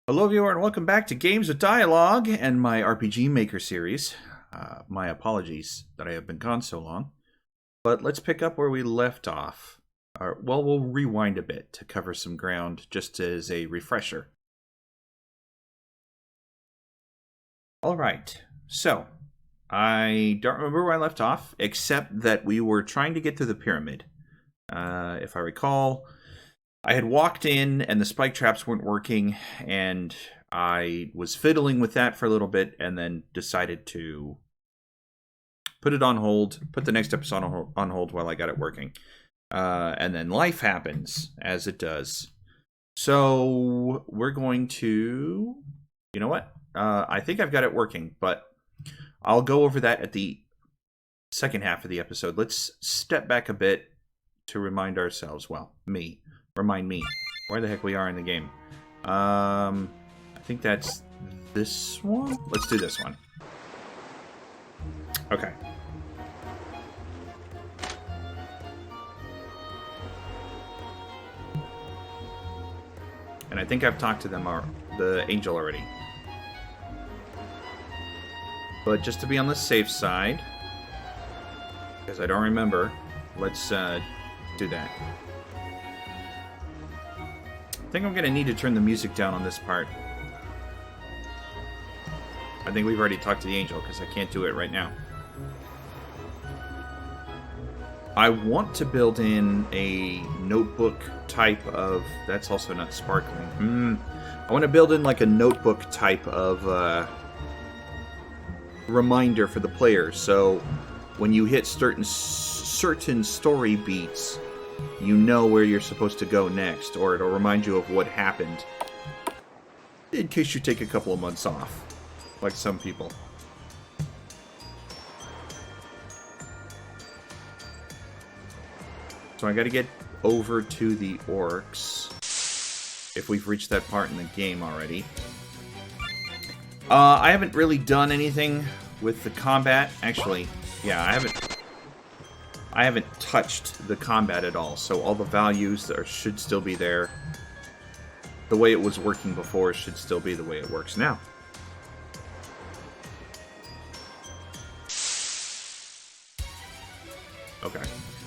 Hello, viewer, and welcome back to Games with Dialogue and my RPG Maker series. My apologies that I have been gone so long, but let's pick up where we left off. Well, we'll rewind a bit to cover some ground just as a refresher. Alright, so I don't remember where I left off, except that we were trying to get to the pyramid. If I recall, I had walked in and the spike traps weren't working, and I was fiddling with that for a little bit and then decided to put it on hold, put the next episode on hold while I got it working. And then life happens, as it does. So we're going to... You know what? I think I've got it working, but I'll go over that at the second half of the episode. Let's step back a bit to remind ourselves, remind me where the heck we are in the game. I think that's this one. Let's do this one. Okay. And I think I've talked to them, the angel already. But just to be on the safe side, because I don't remember, let's do that. I think I'm going to need to turn the music down on this part. I think we've already talked to the angel, because I can't do it right now. I want to build in a notebook type of... That's also not sparkling. I want to build in like a notebook type of reminder for the player. So when you hit certain story beats, you know where you're supposed to go next, or it'll remind you of what happened in case you take a couple of months off, like some people. So I gotta get over to the orcs, if we've reached that part in the game already. I haven't really done anything with the combat. Actually, yeah, I haven't touched the combat at all, so all the values should still be there. The way it was working before should still be the way it works now. Okay.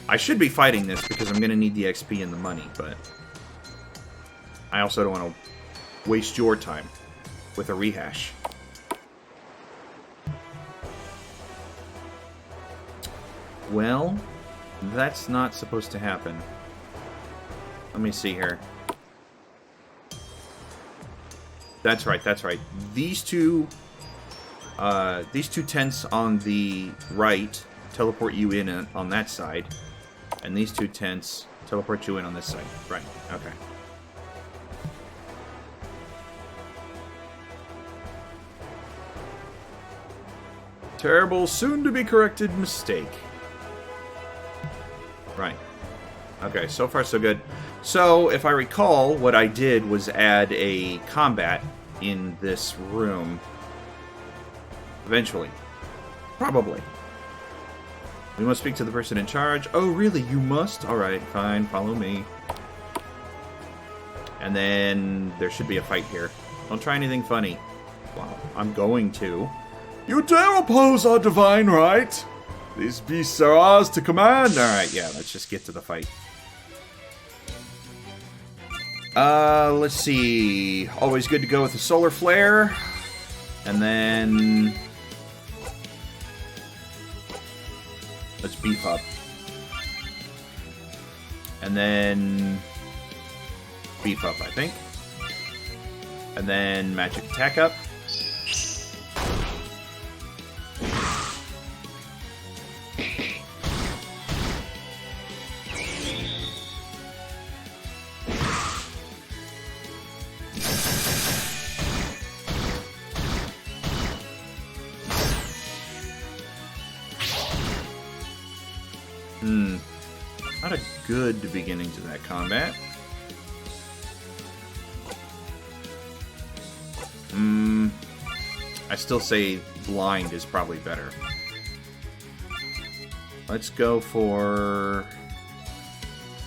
I should be fighting this because I'm going to need the XP and the money, but I also don't want to waste your time with a rehash. Well, that's not supposed to happen. Let me see here. That's right, that's right. These two tents on the right teleport you in on that side, and these two tents teleport you in on this side. Right, okay. Terrible, soon-to-be-corrected mistake. Right. Okay, so far so good. So, if I recall, what I did was add a combat in this room. Eventually. Probably. We must speak to the person in charge. Oh, really? You must? Alright, fine. Follow me. And then there should be a fight here. Don't try anything funny. Wow, I'm going to. You dare oppose our divine right? These beasts are ours to command. Alright, yeah, let's just get to the fight. Let's see. Always good to go with the solar flare. And then... let's beef up. And then... beef up, I think. And then magic attack up. Not a good beginning to that combat. I still say blind is probably better. Let's go for...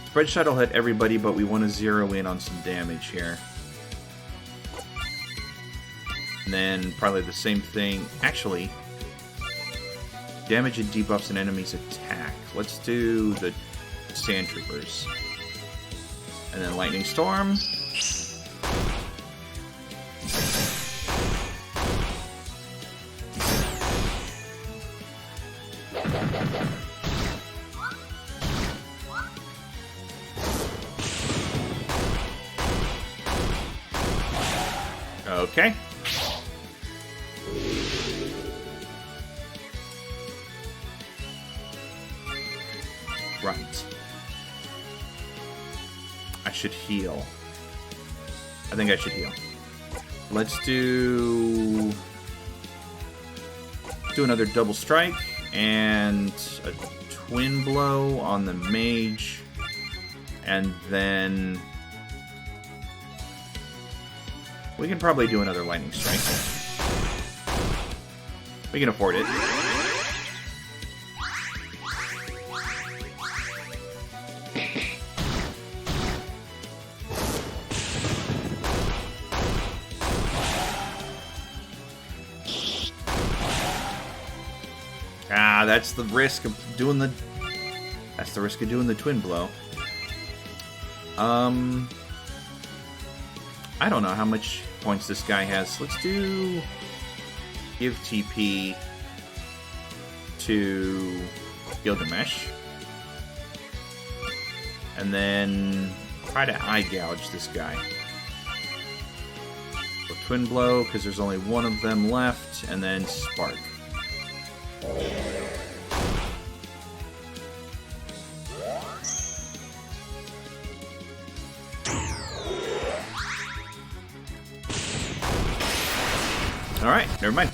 Spread shot will hit everybody, but we want to zero in on some damage here. And then probably the same thing. Actually, damage and debuffs an enemy's attack. Let's do the Sand Troopers. And then Lightning Storm. Okay. Right. I should heal. I think I should heal. Let's do another double strike and a twin blow on the mage, and then we can probably do another lightning strike. We can afford it. Ah, that's the risk of doing the... That's the risk of doing the twin blow. I don't know how much points this guy has. Let's do... Give TP to Gilgamesh. And then try to eye gouge this guy. So twin blow, because there's only one of them left, and then spark. Alright, never mind.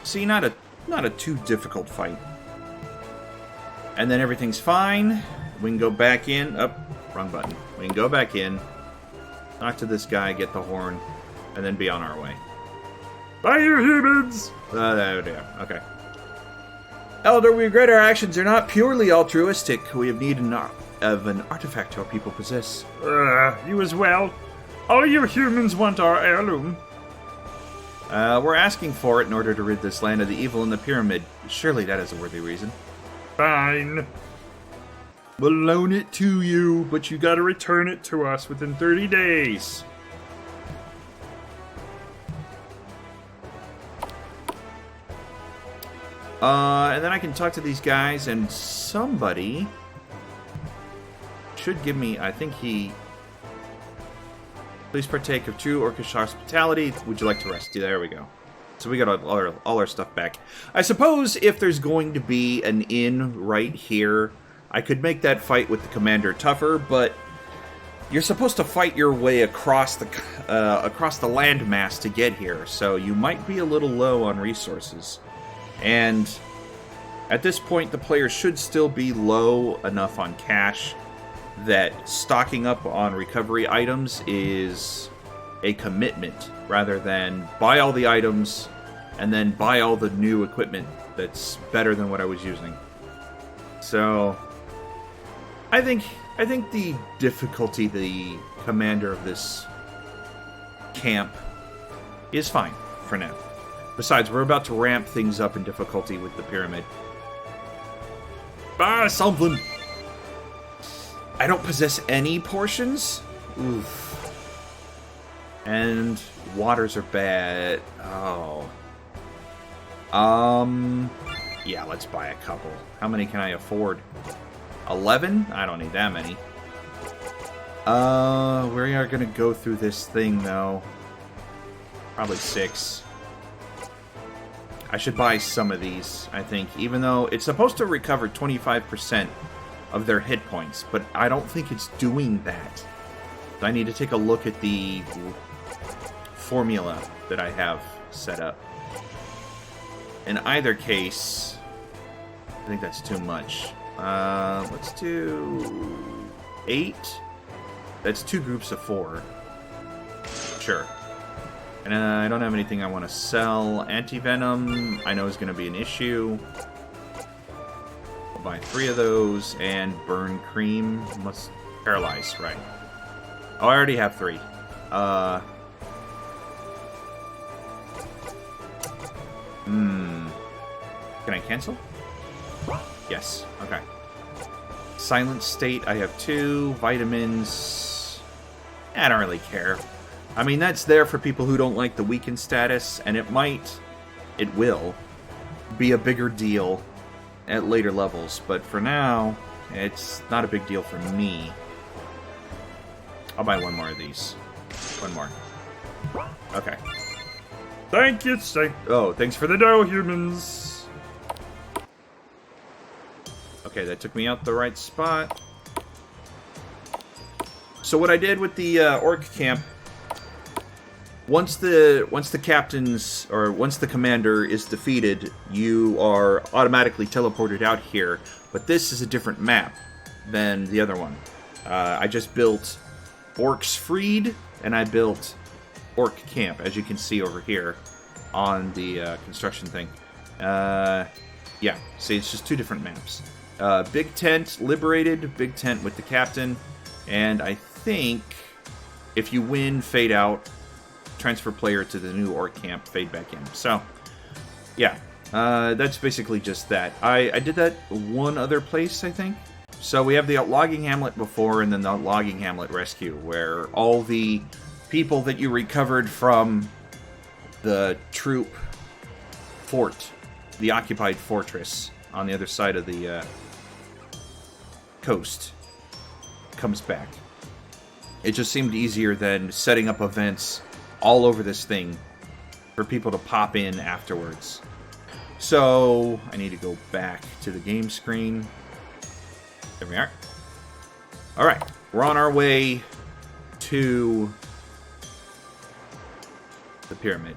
See, not a too difficult fight. And then everything's fine. We can go back in. Oh, wrong button. We can go back in, talk to this guy, get the horn, and then be on our way. Bye, you humans! There we go. Okay. Elder, we regret our actions are not purely altruistic. We have need of an artifact our people possess. You as well. All you humans want our heirloom. We're asking for it in order to rid this land of the evil in the pyramid. Surely that is a worthy reason. Fine. We'll loan it to you, but you gotta return it to us within 30 days. And then I can talk to these guys, and somebody should give me, I think he... Please partake of true orcish hospitality. Would you like to rest? There we go. So we got all our stuff back. I suppose if there's going to be an inn right here, I could make that fight with the commander tougher, but you're supposed to fight your way across the landmass to get here, so you might be a little low on resources. And at this point, the player should still be low enough on cash that stocking up on recovery items is a commitment, rather than buy all the items and then buy all the new equipment that's better than what I was using. So I think the difficulty the commander of this camp is fine for now. Besides, we're about to ramp things up in difficulty with the pyramid. Something! I don't possess any portions? Oof. And waters are bad. Oh. Yeah, let's buy a couple. How many can I afford? 11? I don't need that many. We are gonna go through this thing, though. Probably 6. I should buy some of these, I think, even though it's supposed to recover 25% of their hit points, but I don't think it's doing that. I need to take a look at the formula that I have set up. In either case, I think that's too much. Let's do 8. That's 2 groups of 4. Sure. And I don't have anything I want to sell. Anti-venom, I know is going to be an issue. I'll buy 3 of those, and burn cream. Must paralyze, right. Oh, I already have 3. Can I cancel? Yes. Okay. Silent state, I have 2. Vitamins. I don't really care. I mean, that's there for people who don't like the weakened status, and it will, be a bigger deal at later levels. But for now, it's not a big deal for me. I'll buy 1 more of these. 1 more. Okay. Thank you, Oh, thanks for for the dough, humans. Okay, that took me out the right spot. So what I did with the orc camp, once the captain's or once the commander is defeated, you are automatically teleported out here. But this is a different map than the other one. I just built Orcs Freed, and I built Orc Camp, as you can see over here on the construction thing. Yeah, see, it's just 2 different maps. Big Tent Liberated, Big Tent with the captain, and I think if you win, fade out, transfer player to the new Orc Camp, fade back in. So, yeah, that's basically just that. I did that 1 other place, I think. So we have the Logging Hamlet before, and then the Logging Hamlet Rescue, where all the people that you recovered from the troop fort, the occupied fortress on the other side of the coast, comes back. It just seemed easier than setting up events all over this thing for people to pop in afterwards. So I need to go back to the game screen. There we are. Alright, we're on our way to the pyramid.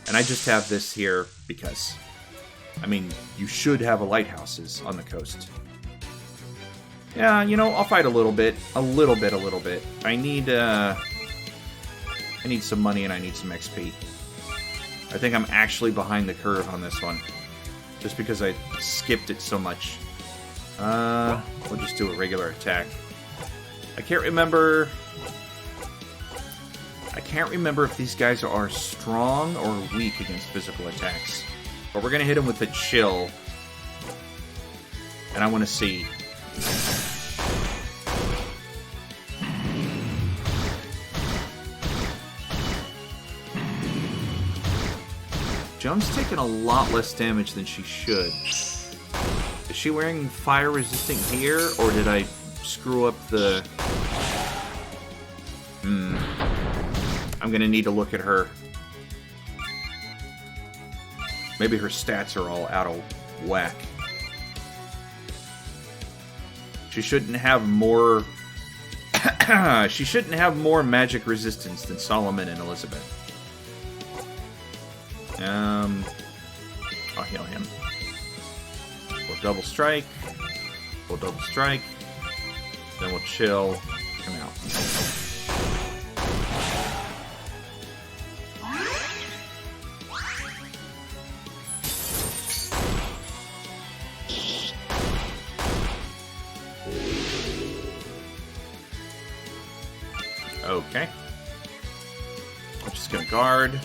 And I just have this here because, I mean, you should have lighthouses on the coast. Yeah, you know, I'll fight a little bit. A little bit. I need some money and I need some XP. I think I'm actually behind the curve on this one. Just because I skipped it so much. We'll just do a regular attack. I can't remember if these guys are strong or weak against physical attacks. But we're gonna hit them with a chill. And I want to see. Joan's taking a lot less damage than she should. Is she wearing fire-resistant gear, or did I screw up the... I'm gonna need to look at her. Maybe her stats are all out of whack. She shouldn't have more... she shouldn't have more magic resistance than Solomon and Elizabeth. I'll heal him. We'll double strike. We'll double strike. Then we'll chill. Come out. Okay. I'm just gonna guard.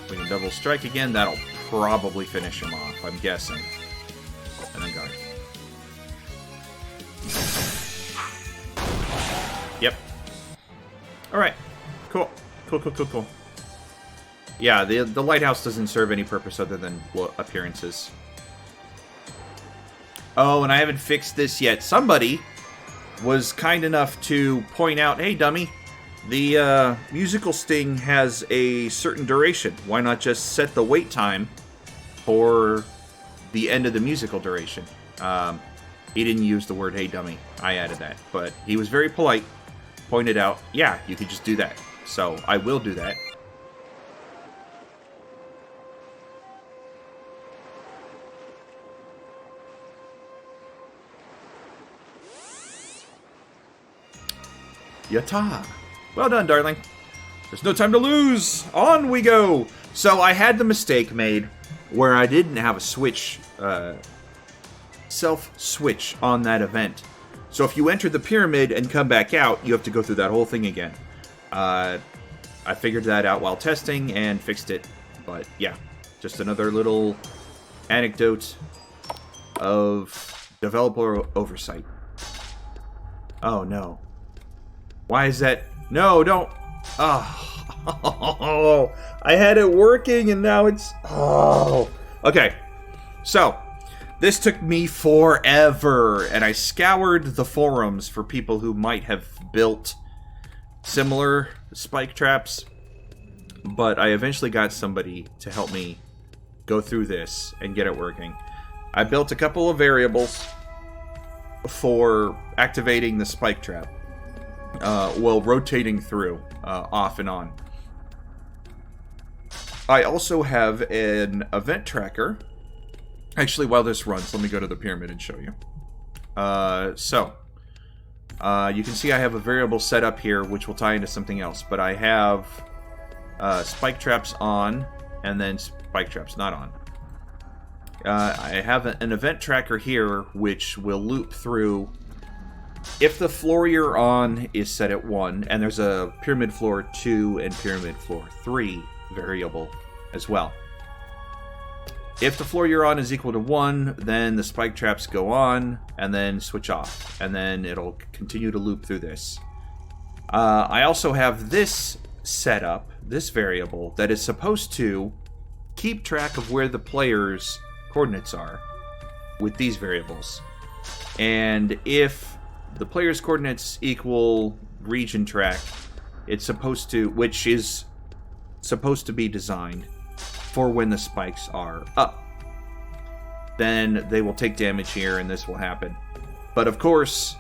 We can double strike again. That'll probably finish him off, I'm guessing. And then guard. Yep. Alright. Cool. Cool. Yeah, the lighthouse doesn't serve any purpose other than appearances. Oh, and I haven't fixed this yet. Somebody was kind enough to point out, hey, dummy, the musical sting has a certain duration. Why not just set the wait time for the end of the musical duration? He didn't use the word, hey, dummy. I added that. But he was very polite, pointed out, yeah, you could just do that. So I will do that. Yatta! Well done, darling. There's no time to lose! On we go! So I had the mistake made where I didn't have a switch, self-switch on that event. So if you enter the pyramid and come back out, you have to go through that whole thing again. I figured that out while testing and fixed it. But yeah, just another little anecdote of developer oversight. Oh no. Why is that? No, don't. Oh, I had it working and now it's... Oh. Okay, so this took me forever, and I scoured the forums for people who might have built similar spike traps, but I eventually got somebody to help me go through this and get it working. I built a couple of variables for activating the spike trap, while rotating through, off and on. I also have an event tracker. Actually, while this runs, let me go to the pyramid and show you. You can see I have a variable set up here, which will tie into something else. But I have spike traps on, and then spike traps not on. I have an event tracker here, which will loop through. If the floor you're on is set at 1, and there's a pyramid floor 2 and pyramid floor 3 variable as well. If the floor you're on is equal to 1, then the spike traps go on, and then switch off. And then it'll continue to loop through this. I also have this set up, this variable, that is supposed to keep track of where the player's coordinates are with these variables. And if the player's coordinates equal region track, it's supposed to, which is supposed to be designed for when the spikes are up. Then they will take damage here and this will happen. But of course,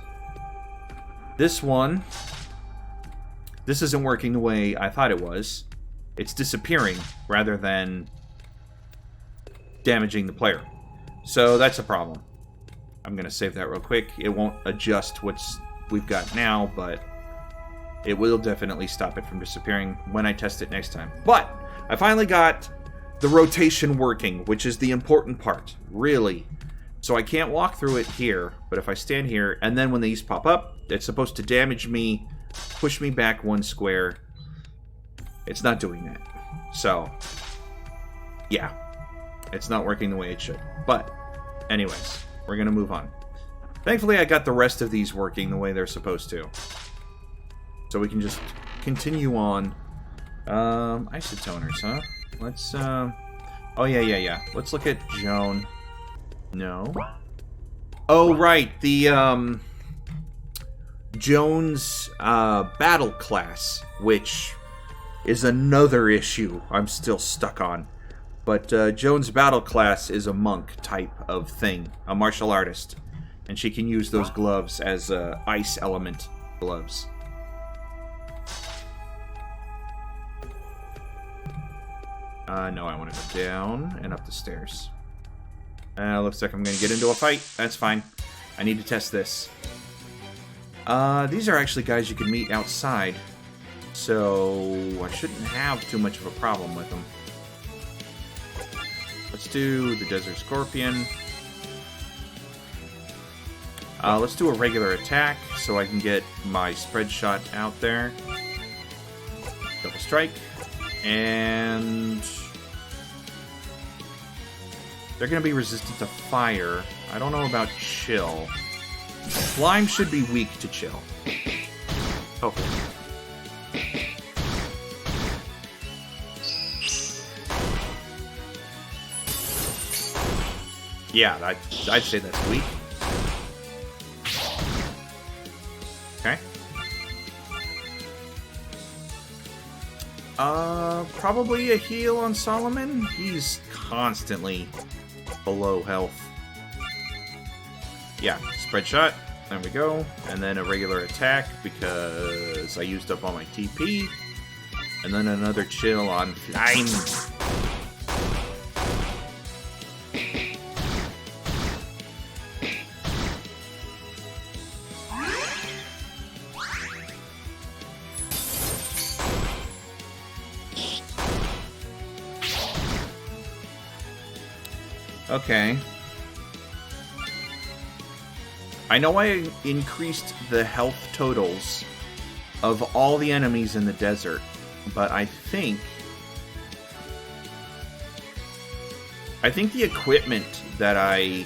this isn't working the way I thought it was. It's disappearing rather than damaging the player. So that's a problem. I'm going to save that real quick. It won't adjust what we've got now, but it will definitely stop it from disappearing when I test it next time. But I finally got the rotation working, which is the important part, really. So I can't walk through it here, but if I stand here, and then when these pop up, it's supposed to damage me, push me back 1 square. It's not doing that. So, yeah. It's not working the way it should. But, anyways, we're going to move on. Thankfully, I got the rest of these working the way they're supposed to. So we can just continue on. Isotoners, huh? Let's, oh, yeah. Let's look at Joan. No. Oh, right. The, Joan's, battle class, which is another issue I'm still stuck on. But, Joan's battle class is a monk type of thing. A martial artist. And she can use those gloves as, ice element gloves. No, I want to go down and up the stairs. Looks like I'm going to get into a fight. That's fine. I need to test this. These are actually guys you can meet outside. So I shouldn't have too much of a problem with them. Let's do the Desert Scorpion. Let's do a regular attack so I can get my spread shot out there. Double strike. And they're going to be resistant to fire. I don't know about chill. Slime should be weak to chill. Hopefully. Yeah, I'd say that's weak. Okay. Probably a heal on Solomon. He's constantly below health. Yeah, spread shot. There we go. And then a regular attack because I used up all my TP. And then another chill on Flame. Okay. I know I increased the health totals of all the enemies in the desert, but I think the equipment that I'm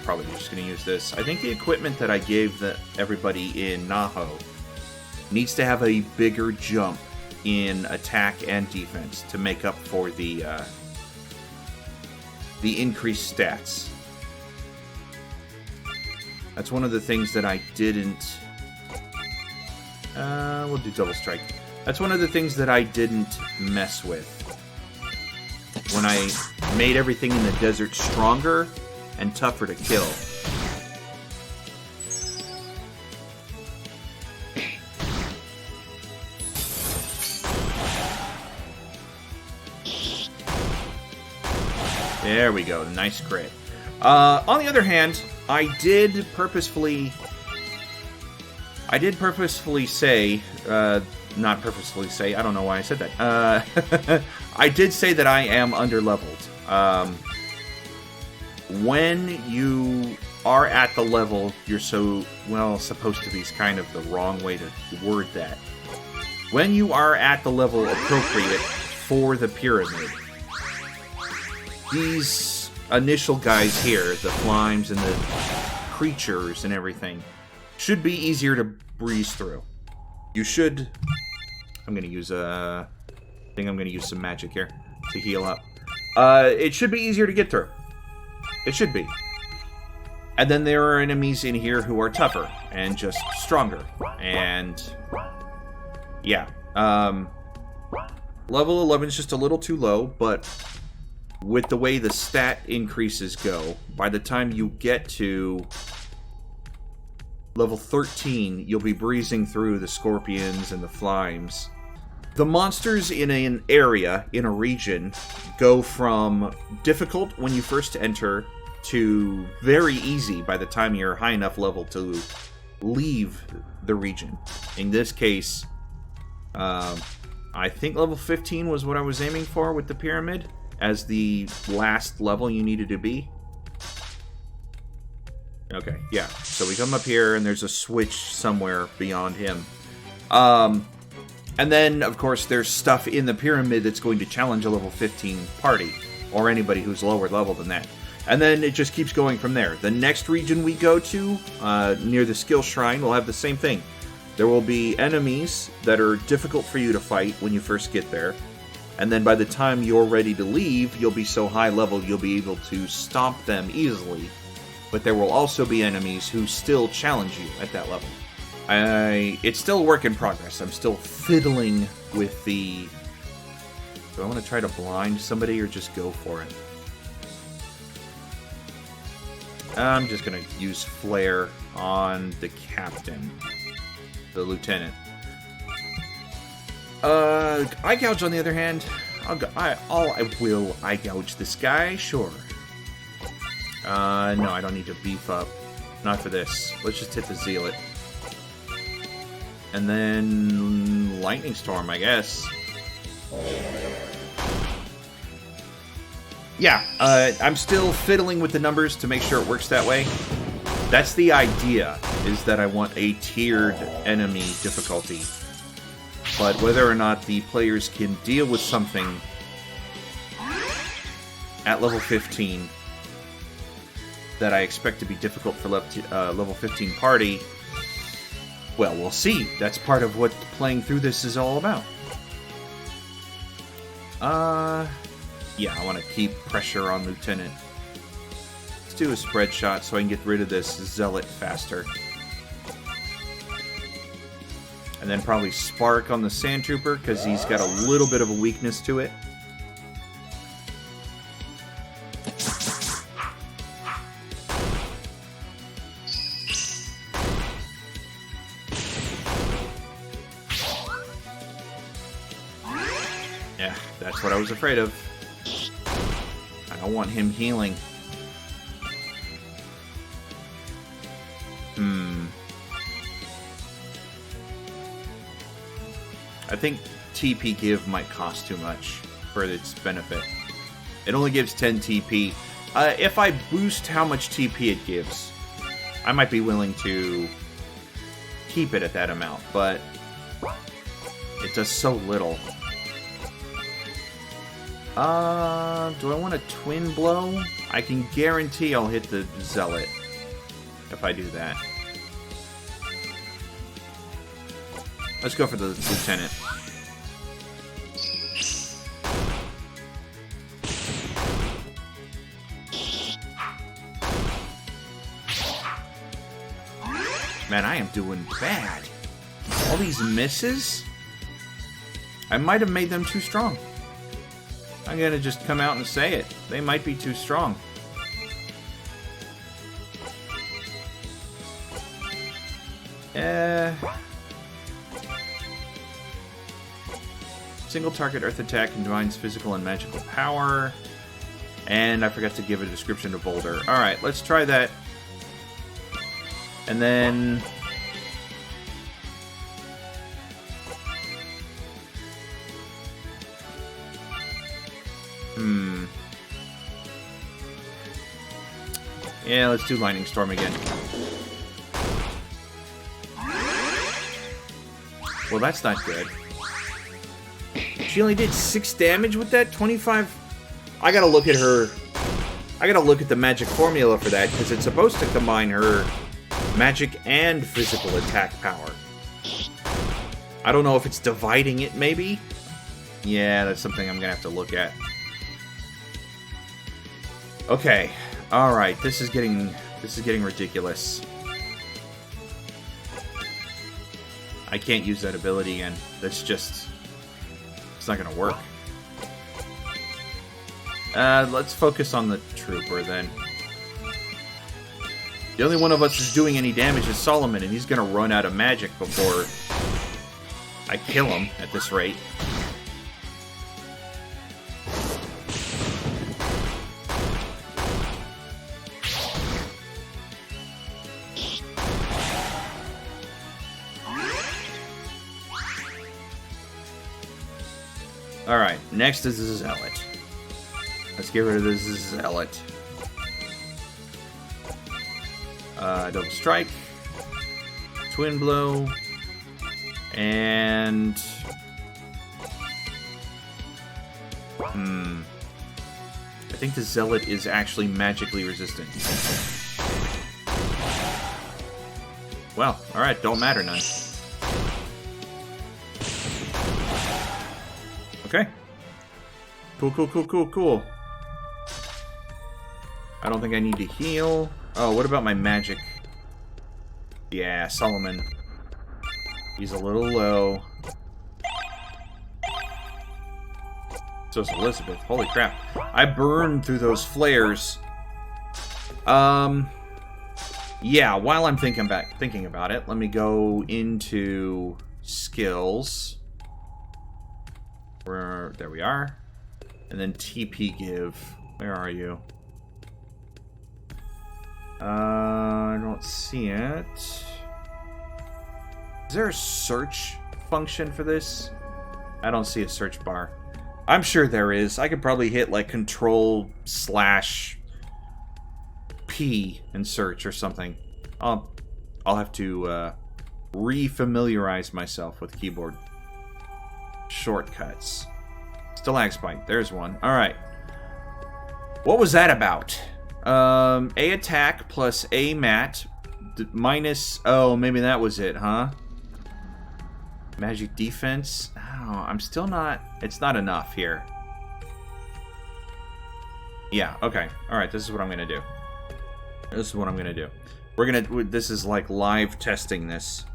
probably just going to use this. I think the equipment that I gave everybody in Naho needs to have a bigger jump in attack and defense to make up for the increased stats. That's one of the things that I didn't... we'll do double strike. That's one of the things that I didn't mess with when I made everything in the desert stronger and tougher to kill. There we go, nice crit. On the other hand, I did purposefully say, not purposefully say, I don't know why I said that. I did say that I am underleveled. When you are at the level you're supposed to be is kind of the wrong way to word that. When you are at the level appropriate for the pyramid, these initial guys here, the slimes and the creatures and everything, should be easier to breeze through. You should... I'm going to use some magic here to heal up. It should be easier to get through. It should be. And then there are enemies in here who are tougher and just stronger. And... yeah. Level 11 is just a little too low, but with the way the stat increases go, by the time you get to level 13, you'll be breezing through the scorpions and the slimes. The monsters in an area, in a region, go from difficult when you first enter to very easy by the time you're high enough level to leave the region. In this case, I think level 15 was what I was aiming for with the pyramid as the last level you needed to be. Okay, yeah. So we come up here, and there's a switch somewhere beyond him. And then, of course, there's stuff in the pyramid that's going to challenge a level 15 party, or anybody who's lower level than that. And then it just keeps going from there. The next region we go to, near the skill shrine, will have the same thing. There will be enemies that are difficult for you to fight when you first get there. And then by the time you're ready to leave, you'll be so high level you'll be able to stomp them easily. But there will also be enemies who still challenge you at that level. It's still a work in progress. I'm still fiddling with the... Do I want to try to blind somebody or just go for it? I'm just going to use Flare on the captain. The lieutenant. Eye Gouge, on the other hand, I will eye gouge this guy, sure. No, I don't need to beef up. Not for this. Let's just hit the Zealot. And then... Lightning Storm, I guess. Yeah, I'm still fiddling with the numbers to make sure it works that way. That's the idea, is that I want a tiered enemy difficulty. But whether or not the players can deal with something at level 15 that I expect to be difficult for level 15 party, well, we'll see. That's part of what playing through this is all about. Yeah, I want to keep pressure on Lieutenant. Let's do a spread shot so I can get rid of this Zealot faster. And then probably Spark on the Sand Trooper, because he's got a little bit of a weakness to it. Yeah, that's what I was afraid of. I don't want him healing. I think TP give might cost too much for its benefit. It only gives 10 TP. If I boost how much TP it gives, I might be willing to keep it at that amount, but it does so little. Do I want a twin blow? I can guarantee I'll hit the zealot if I do that. Let's go for the lieutenant. Man, I am doing bad. All these misses? I might have made them too strong. I'm gonna just come out and say it. They might be too strong. Single target earth attack combines physical and magical power. And I forgot to give a description to Boulder. Alright, let's try that. And then... yeah, let's do Lightning Storm again. Well, that's not good. She only did 6 damage with that? 25... I gotta look at her... I gotta look at the magic formula for that, because it's supposed to combine her magic and physical attack power. I don't know if it's dividing it, maybe? Yeah, that's something I'm gonna have to look at. Okay. Alright, this is getting ridiculous. I can't use that ability again. That's just... it's not gonna work. Let's focus on the trooper, then. The only one of us who's doing any damage is Solomon, and he's gonna run out of magic before I kill him at this rate. Alright, next is the Zealot. Let's get rid of this Zealot. Double Strike. Twin Blow. And... I think the Zealot is actually magically resistant. Well, alright, don't matter none. Okay. Cool. I don't think I need to heal. Oh, what about my magic? Yeah, Solomon. He's a little low. So is Elizabeth. Holy crap. I burned through those flares. Yeah, while I'm thinking about it, let me go into skills. There we are. And then TP give. Where are you? I don't see it. Is there a search function for this? I don't see a search bar. I'm sure there is. I could probably hit like Control/P and search or something. I'll have to re-familiarize myself with keyboard shortcuts. Stalagspite. There's one. Alright. What was that about? A attack plus A mat minus... oh, maybe that was it, huh? Magic defense. Oh, I'm still not... it's not enough here. Yeah, okay. Alright, this is what I'm gonna do. We're gonna... this is like live testing this.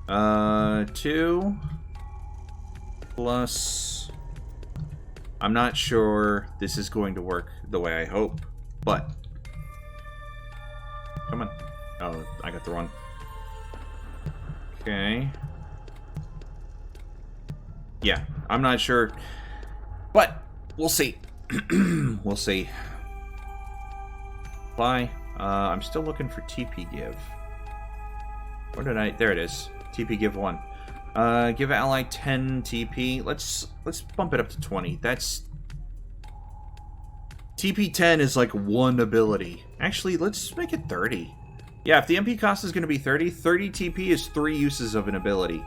2 plus... I'm not sure this is going to work the way I hope, but... come on. Oh, I got the wrong... okay. Yeah, I'm not sure, but we'll see. We'll see. Apply. I'm still looking for TP give. Where did I... there it is. TP give 1. Give ally 10 TP. Let's bump it up to 20. That's... TP 10 is like 1 ability. Actually, let's make it 30. Yeah, if the MP cost is going to be 30, 30 TP is 3 uses of an ability.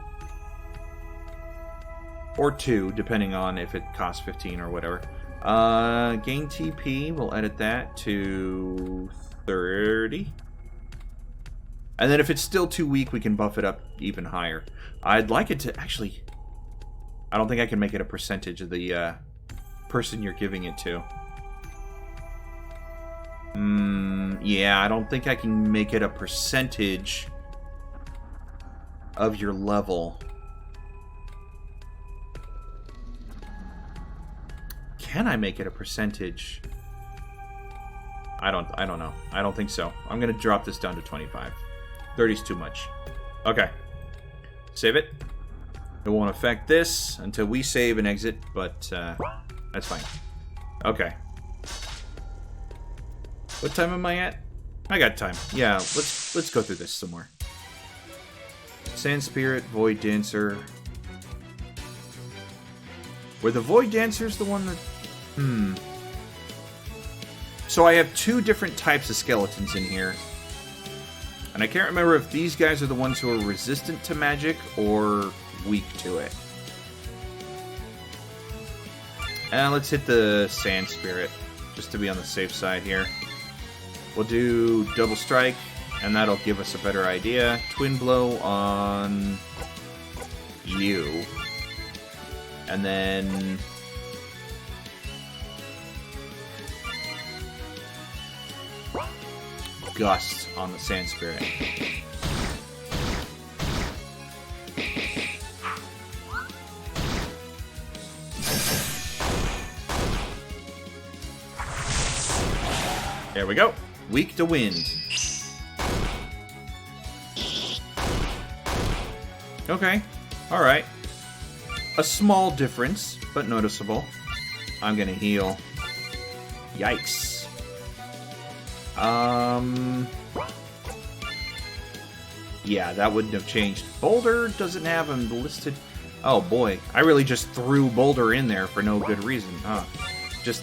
Or 2, depending on if it costs 15 or whatever. Gain TP, we'll edit that to 30. And then if it's still too weak, we can buff it up even higher. I'd like it to... Actually, I don't think I can make it a percentage of the person you're giving it to. Yeah, I don't think I can make it a percentage of your level. Can I make it a percentage? I don't know. I don't think so. I'm going to drop this down to 25. 30's too much. Okay. Save it. It won't affect this until we save and exit, but that's fine. Okay. What time am I at? I got time. Yeah, let's go through this some more. Sand Spirit, Void Dancer. Were the Void Dancers the one that... So I have 2 different types of skeletons in here. And I can't remember if these guys are the ones who are resistant to magic or weak to it. Let's hit the Sand Spirit, just to be on the safe side here. We'll do Double Strike, and that'll give us a better idea. Twin Blow on you. And then... Gust on the Sand Spirit. There we go. Weak to wind. Okay. Alright. A small difference, but noticeable. I'm gonna heal. Yikes. Yeah, that wouldn't have changed. Boulder doesn't have him listed. Oh boy, I really just threw Boulder in there for no good reason, huh? Just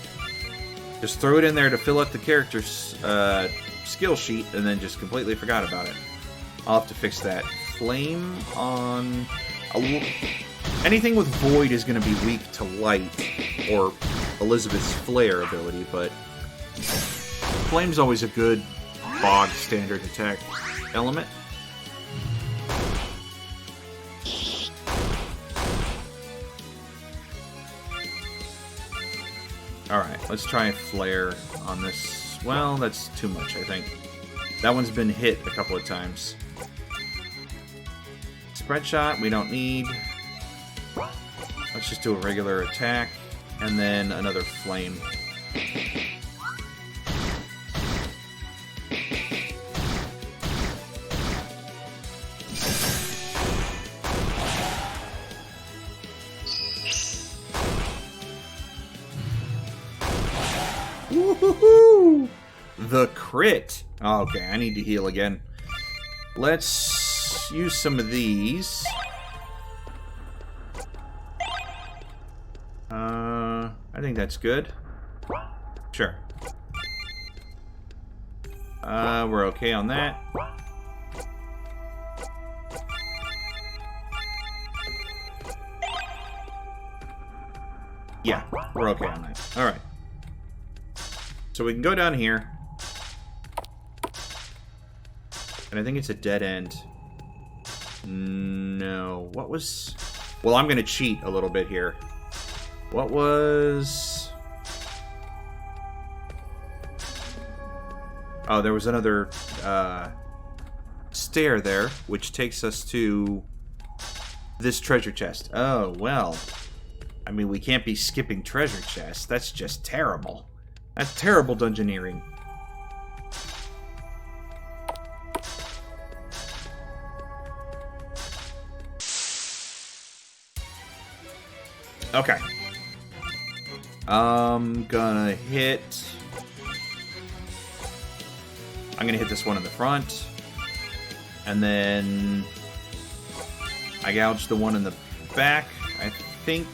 throw it in there to fill up the character's skill sheet, and then just completely forgot about it. I'll have to fix that. Flame on... Anything with Void is going to be weak to Light, or Elizabeth's Flare ability, but... Flame's always a good bog standard attack element. Alright, let's try Flare on this. Well, that's too much, I think. That one's been hit a couple of times. Spread Shot, we don't need. Let's just do a regular attack, and then another Flame. Woohoo! The crit. Oh, okay, I need to heal again. Let's use some of these. I think that's good. Sure. We're okay on that. Yeah, we're okay on that. Alright. So we can go down here. And I think it's a dead end. No. What was... Well, I'm going to cheat a little bit here. What was... Oh, there was another stair there, which takes us to this treasure chest. Oh, well. I mean, we can't be skipping treasure chests. That's just terrible. That's terrible dungeoneering. Okay. I'm gonna hit this one in the front. And then I gouged the one in the back, I think.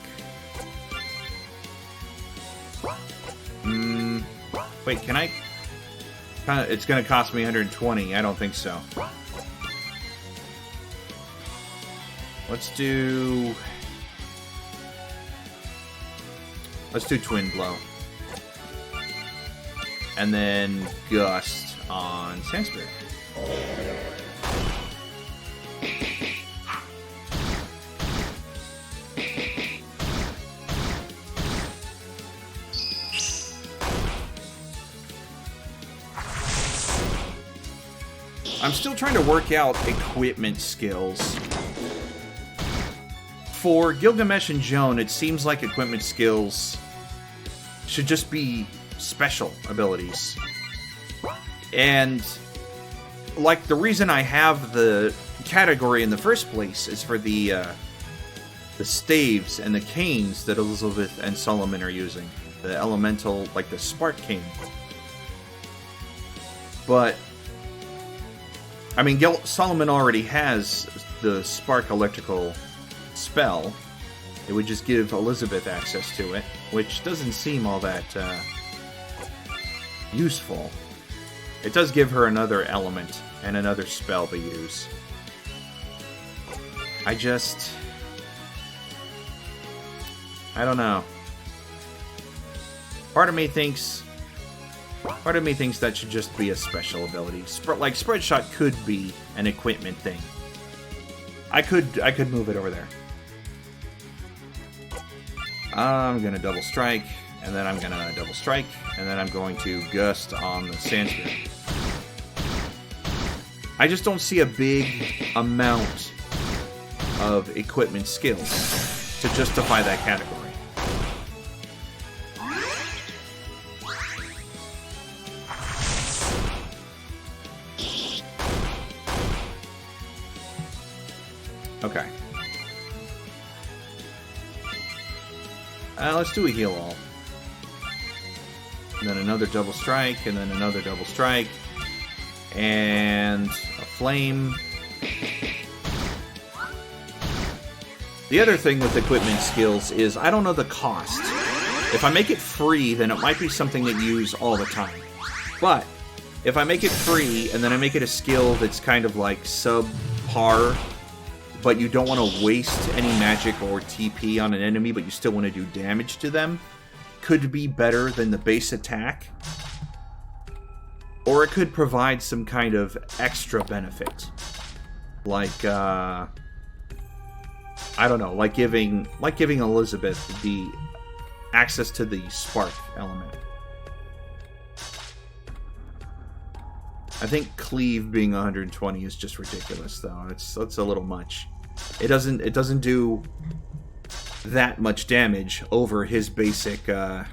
Wait, can I... It's going to cost me 120. I don't think so. Let's do Twin Blow. And then Gust on Sandspirit. I'm still trying to work out equipment skills. For Gilgamesh and Joan, it seems like equipment skills should just be special abilities. And, like, the reason I have the category in the first place is for the staves and the canes that Elizabeth and Solomon are using. The elemental, like the Spark Cane. But, I mean, Solomon already has the Spark Electrical spell. It would just give Elizabeth access to it, which doesn't seem all that useful. It does give her another element and another spell to use. I don't know. Part of me thinks that should just be a special ability. Like, Spread Shot could be an equipment thing. I could move it over there. I'm gonna double strike, and then I'm gonna double strike, and then I'm going to Gust on the Sandspirit. I just don't see a big amount of equipment skills to justify that category. Okay. Let's do a heal all. And then another double strike, and then another double strike. And a flame. The other thing with equipment skills is I don't know the cost. If I make it free, then it might be something that you use all the time. But if I make it free, and then I make it a skill that's kind of like subpar, but you don't want to waste any magic or TP on an enemy, but you still want to do damage to them, could be better than the base attack. Or it could provide some kind of extra benefit. Like, I don't know, like giving Elizabeth the access to the spark element. I think Cleave being 120 is just ridiculous, though. It's a little much. It doesn't do that much damage over his basic. Oh,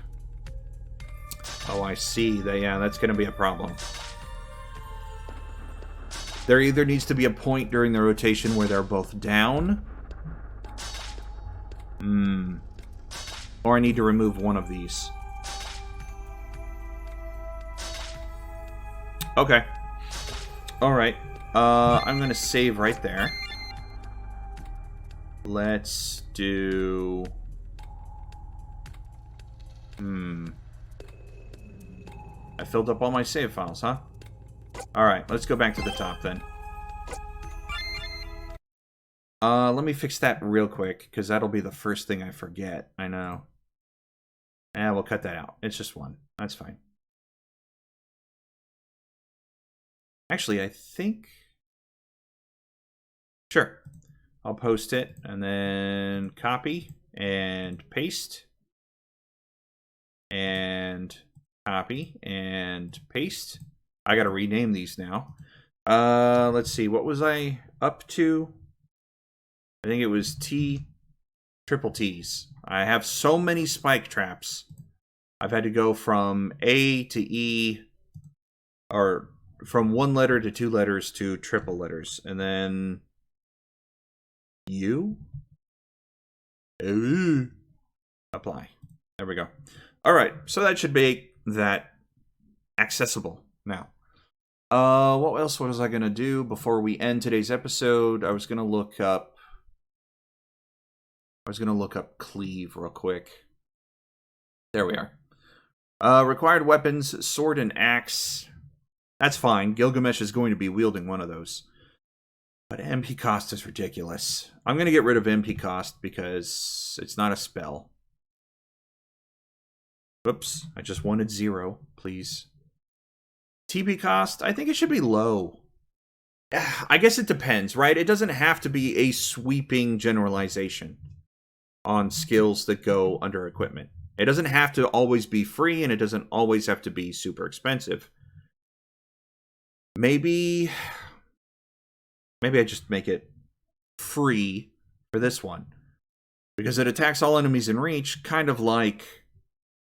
I see. Yeah, that's going to be a problem. There either needs to be a point during the rotation where they're both down. Or I need to remove one of these. Okay. Alright. I'm going to save right there. Let's do... I filled up all my save files, huh? Alright, let's go back to the top then. Let me fix that real quick, because that'll be the first thing I forget. I know. We'll cut that out. It's just one. That's fine. Actually, I think... Sure. I'll post it, and then copy, and paste. And copy, and paste. I gotta rename these now. Let's see, what was I up to? I think it was triple T's. I have so many spike traps. I've had to go from A to E, or from one letter to two letters to triple letters. And then U. Apply. There we go. Alright, so that should make that accessible now. What else was I going to do before we end today's episode? I was going to look up Cleave real quick. There we are. Required weapons, sword and axe. That's fine. Gilgamesh is going to be wielding one of those. But MP cost is ridiculous. I'm going to get rid of MP cost because it's not a spell. Whoops, I just wanted 0, please. TP cost, I think it should be low. I guess it depends, right? It doesn't have to be a sweeping generalization on skills that go under equipment. It doesn't have to always be free, and it doesn't always have to be super expensive. Maybe I just make it free for this one. Because it attacks all enemies in reach, kind of like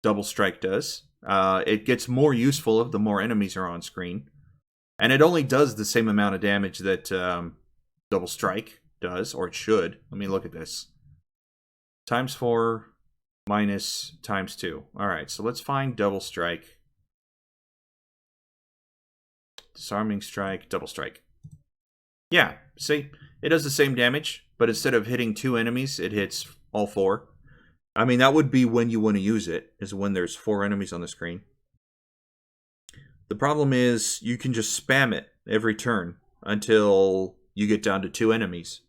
Double Strike does. It gets more useful the more enemies are on screen. And it only does the same amount of damage that Double Strike does, or it should. Let me look at this. ×4 minus ×2. Alright, so let's find Double Strike. Disarming Strike, Double Strike. Yeah, see? It does the same damage, but instead of hitting 2 enemies, it hits all 4. I mean, that would be when you want to use it, is when there's 4 enemies on the screen. The problem is, you can just spam it every turn until you get down to 2 enemies.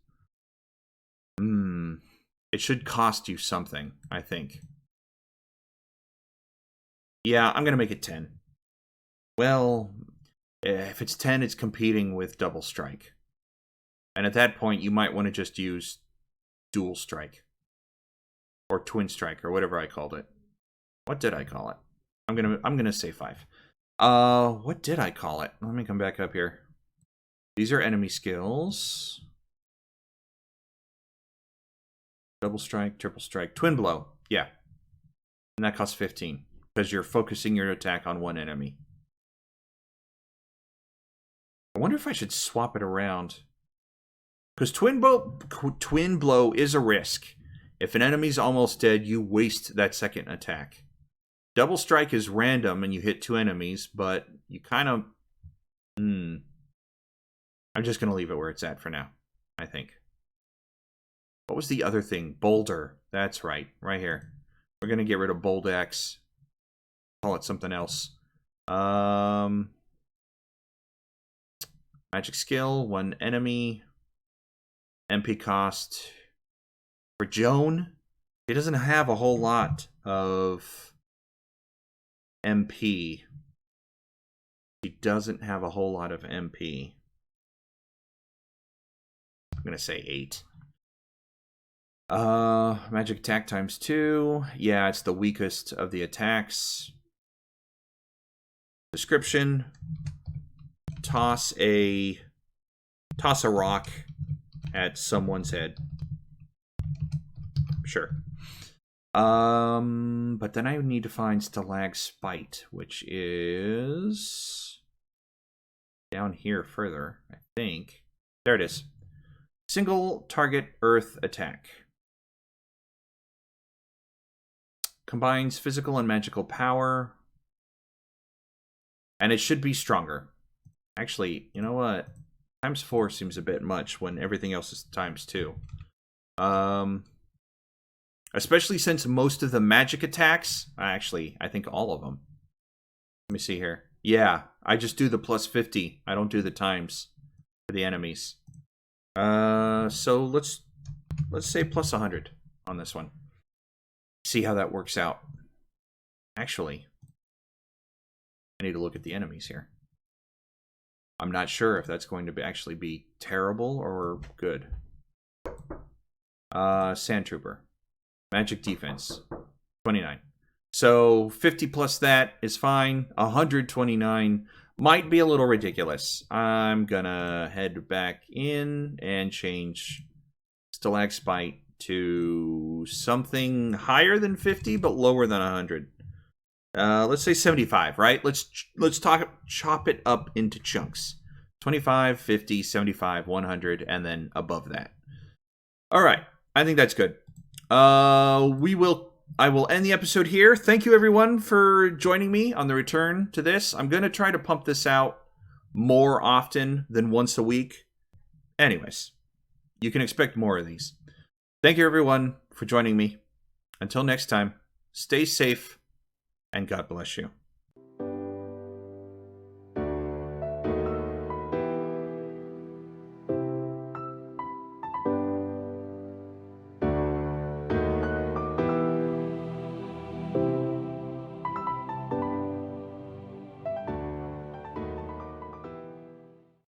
It should cost you something, I think. Yeah, I'm going to make it 10. Well, if it's 10, it's competing with Double Strike. And at that point, you might want to just use Dual Strike. Or Twin Strike, or whatever I called it. What did I call it? I'm gonna say 5. What did I call it? Let me come back up here. These are enemy skills. Double Strike, Triple Strike, Twin Blow. Yeah. And that costs 15. Because you're focusing your attack on one enemy. I wonder if I should swap it around. Because Twin Blow is a risk. If an enemy's almost dead, you waste that second attack. Double Strike is random and you hit 2 enemies, but you kind of... I'm just going to leave it where it's at for now, I think. What was the other thing? Boulder. That's right. Right here. We're going to get rid of Bold X. Call it something else. Magic skill. 1 enemy. MP cost. For Joan, he doesn't have a whole lot of MP. He doesn't have a whole lot of MP. I'm going to say 8. Magic attack ×2. Yeah, it's the weakest of the attacks. Description. Toss a rock at someone's head. Sure. But then I would need to find Stalag Spite, which is down here further, I think. There it is. Single target earth attack. Combines physical and magical power. And it should be stronger. Actually, you know what? ×4 seems a bit much when everything else is ×2. Especially since most of the magic attacks, actually, I think all of them. Let me see here. Yeah, I just do the +50. I don't do the times for the enemies. So let's say +100 on this one. See how that works out. Actually, I need to look at the enemies here. I'm not sure if that's going to actually be terrible or good. Sand Trooper. Magic defense. 29. So 50 plus that is fine. 129 might be a little ridiculous. I'm gonna head back in and change Stalag Spite to something higher than 50 but lower than 100. Let's say 75, right? Let's chop it up into chunks. 25, 50, 75, 100, and then above that. All right, I think that's good. I will end the episode here. Thank you everyone for joining me on the return to this. I'm going to try to pump this out more often than once a week. Anyways, you can expect more of these. Thank you everyone for joining me. Until next time, stay safe and God bless you.